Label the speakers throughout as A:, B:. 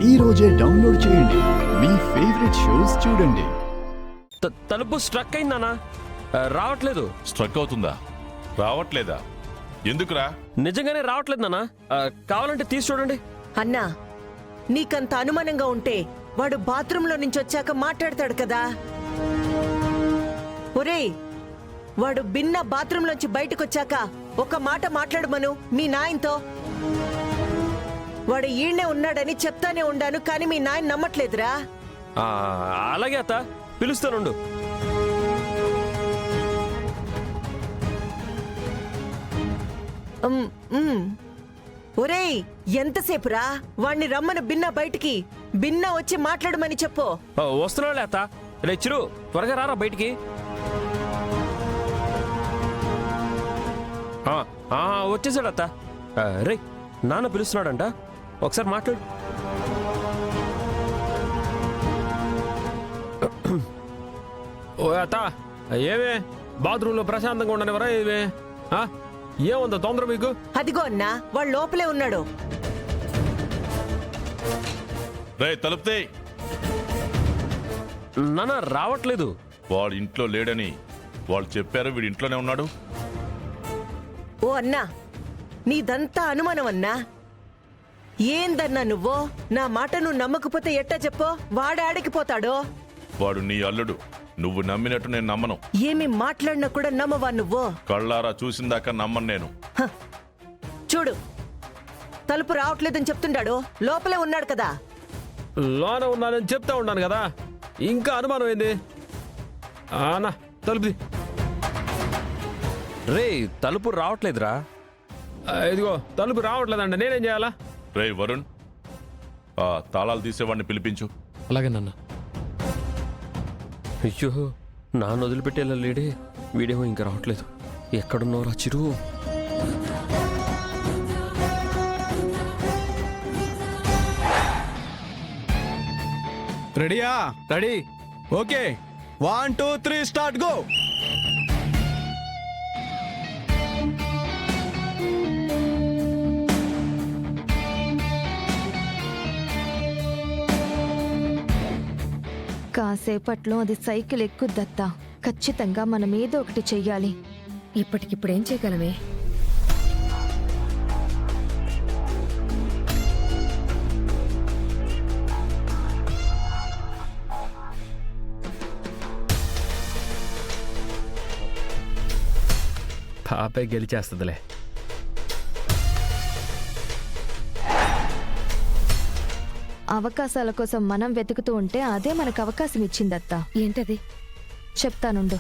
A: ఈ రోజే డౌన్లోడ్ చేయండి. మీ ఫేవరెట్ షోస్ చూడండి.
B: తలుపు స్ట్రక్ అయిందన్నా, రావట్లేదు.
C: స్ట్రక్ అవుతుందా? రావట్లేదా? ఎందుకురా?
B: నిజంగానే రావట్లేదు నాన్న. కావాలంటే తీసి చూడండి.
D: అన్నా, నీకంత అనుమానంగా ఉంటే వాడు బాత్రూంలో నుంచి వచ్చాక మాట్లాడతాడు కదా. ఒరేయ్, వాడు బిన్న బాత్రూంలోంచి బయటకొచ్చాక ఒక మాట మాట్లాడమను మీ నాయనతో. వాడు ఈయనే ఉన్నాడని చెప్తానే ఉండాను, కానీ మీ నాయన నమ్మట్లేదురా.
B: అలాగే అత్త, పిలుస్తానుండు.
D: ఒరేయ్, ఎంతసేపురా? వాణ్ణి రమ్మను బిన్న బయటికి. బిన్న వచ్చి మాట్లాడమని చెప్పు.
B: వస్తున్నాడులే అత్త. రే చిరు, త్వరగా రారా బయటికి. వచ్చేసాడు అత్త. రే, నాన్న పిలుస్తున్నాడంట, ఒకసారి మాట్లాడు.
E: ఓ అత్త, ఏమే బాత్రూంలో ప్రశాంతంగా ఉండనివరా? ఏమే ఏముందో తొందర మీకు?
D: అదిగో అన్నా, వాడు లోపలే ఉన్నాడు.
C: రే తలుపుతే.
B: నాన్న రావట్లేదు.
C: వాడు ఇంట్లో లేడని వాళ్ళు చెప్పారు. వీడి ఇంట్లోనే ఉన్నాడు.
D: ఓ అన్నా, నీదంతా అనుమానం అన్నా. ఏందన్నా నువ్వు? నా మాట నువ్వు నమ్మకపోతే ఎట్టా చెప్పు? వాడాడికిపోతాడో?
C: వాడు నీ అల్లుడు. నువ్వు నమ్మినట్టు నేను నమ్మను.
D: ఏమి మాట్లాడినా కూడా నమ్మవా నువ్వు?
C: కళ్ళారా చూసిందాకా నమ్మను నేను.
D: చూడు, తలుపు రావట్లేదని చెప్తుంటాడు, లోపలే ఉన్నాడు కదా.
E: లోన ఉన్నానని చెప్తా ఉన్నాను కదా, ఇంకా అనుమానం ఏంది? అన్నా తలుపు.
B: రే, తలుపు రావట్లేదురా.
E: ఇదిగో తలుపు రావట్లేదండి, నేనేం చేయాలా?
C: రే వరుణ్, తాళాలు తీసేవాడిని పిలిపించు.
E: అలాగే నాన్న.
B: అయ్యో, నాన్న వదిలిపెట్టేలా లేడే. వీడేమో ఇంకా రావట్లేదు. ఎక్కడున్నావురా చిరు?
F: రెడీయా? రెడీ. Okay, 1 2 3 start, go.
G: కాసేపట్లో అది సైకిల్ ఎక్కుద్దత్తా. ఖచ్చితంగా మనం ఏదో ఒకటి చెయ్యాలి.
H: ఇప్పటికిప్పుడేం చేయగలమే?
E: పాపే గెలిచేస్తుందిలే.
G: అవకాశాల కోసం మనం వెతుకుతూ ఉంటే అదే మనకు అవకాశం ఇచ్చిందత్తా.
H: ఏంటది?
G: చెప్తానుండు.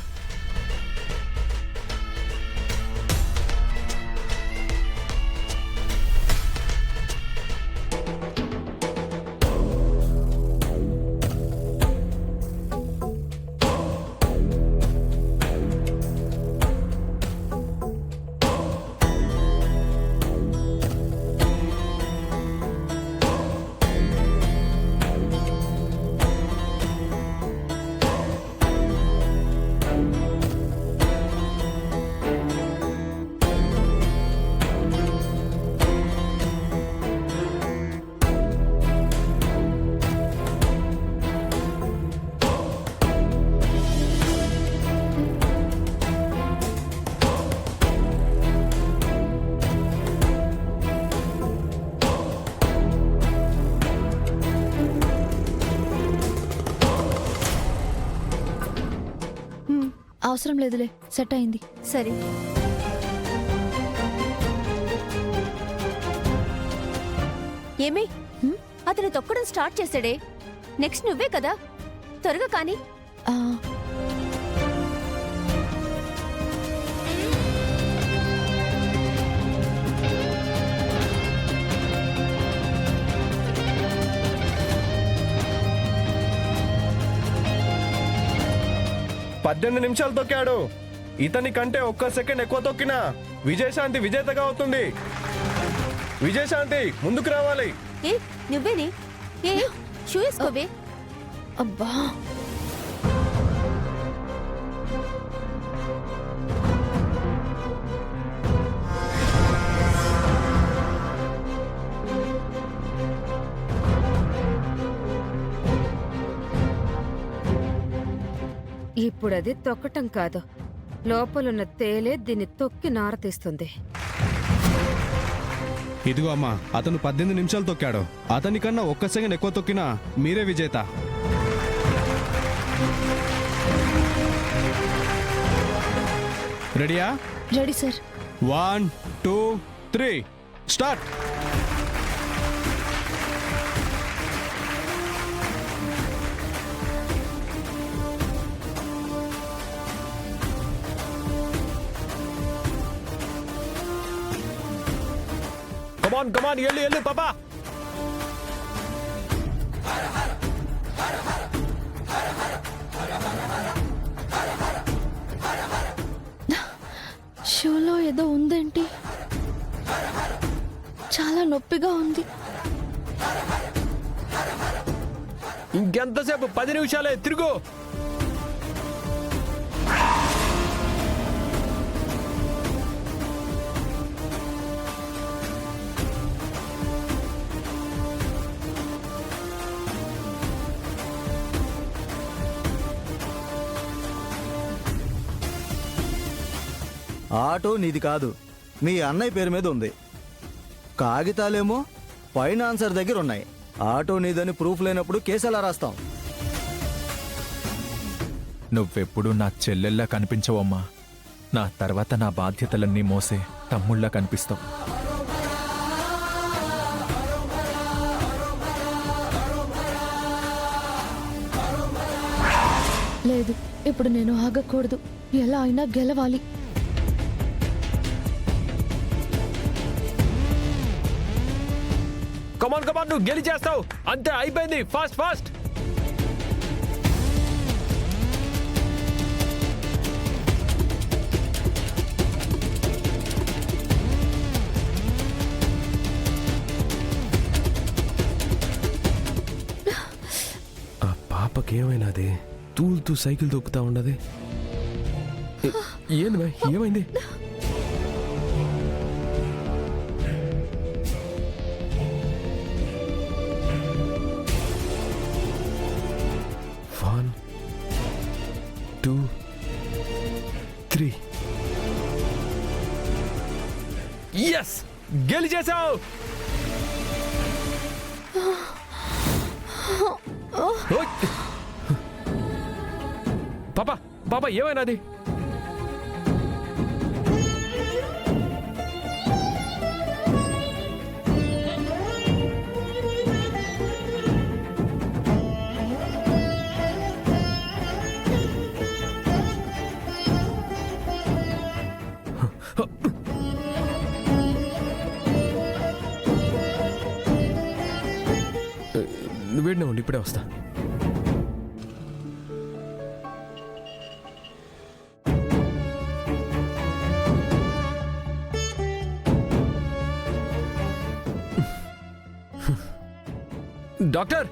G: అవసరం లేదులే, సెట్ అయింది.
H: సరే. ఏమి అతను తొక్కడం స్టార్ట్ చేశాడే? నెక్స్ట్ నువ్వే కదా, త్వరగా కానీ.
F: పద్దెనిమిది నిమిషాలు తొక్కాడు. ఇతని కంటే ఒక్క సెకండ్ ఎక్కువ తొక్కినా విజయశాంతి విజేతగా అవుతుంది. విజయశాంతి ముందుకు రావాలి.
H: ఏ నువ్వేని? ఏ షూ వేసుకోవే.
G: అబ్బా,
I: ఇప్పుడది తొక్కటం కాదు, లోపలున్న తేలే దీన్ని తొక్కి నారతీస్తుంది.
F: ఇదిగో అమ్మా, అతను 18 నిమిషాలు తొక్కాడు. అతని కన్నా ఒక్క సెకండ్ ఎక్కువ తొక్కినా మీరే విజేత. రెడీయా?
G: Ready sir.
F: 1 2 3 స్టార్ట్.
E: కమాన్ కమాన్, ఎల్లు ఎల్లు పాపా.
G: షోలో ఏదో ఉందేంటి, చాలా నొప్పిగా ఉంది.
E: ఇంకెంతసేపు? 10 నిమిషాలే, తిరుగు.
J: ఆటో నీది కాదు, మీ అన్నయ్య పేరు మీద ఉంది. కాగితాలేమో ఫైనాన్సర్ దగ్గర ఉన్నాయి. ఆటో నీదని ప్రూఫ్ లేనప్పుడు కేసు ఎలా రాస్తాం?
K: నువ్వెప్పుడు నా చెల్లెల్లా కనిపించవమ్మా. నా తర్వాత నా బాధ్యతలన్నీ మోసే తమ్ముళ్ళ కనిపిస్తావు.
G: లేదు, ఇప్పుడు నేను ఆగకూడదు, ఎలా అయినా గెలవాలి.
E: కమాన్ కమాన్, నువ్వు గెలిచేస్తావు. అంతే, అయిపోయింది. Fast fast.
B: ఆ పాపకేమైనాది? తూలుతూ సైకిల్ తొక్కుతా ఉన్నది. ఏంది బా, ఏమైంది?
E: ఎస్, గెలిచేసావు. పాపా పాపా, ఏమైనాది?
B: నువ్వేడినా ఉండి, ఇప్పుడే వస్తా.
E: డాక్టర్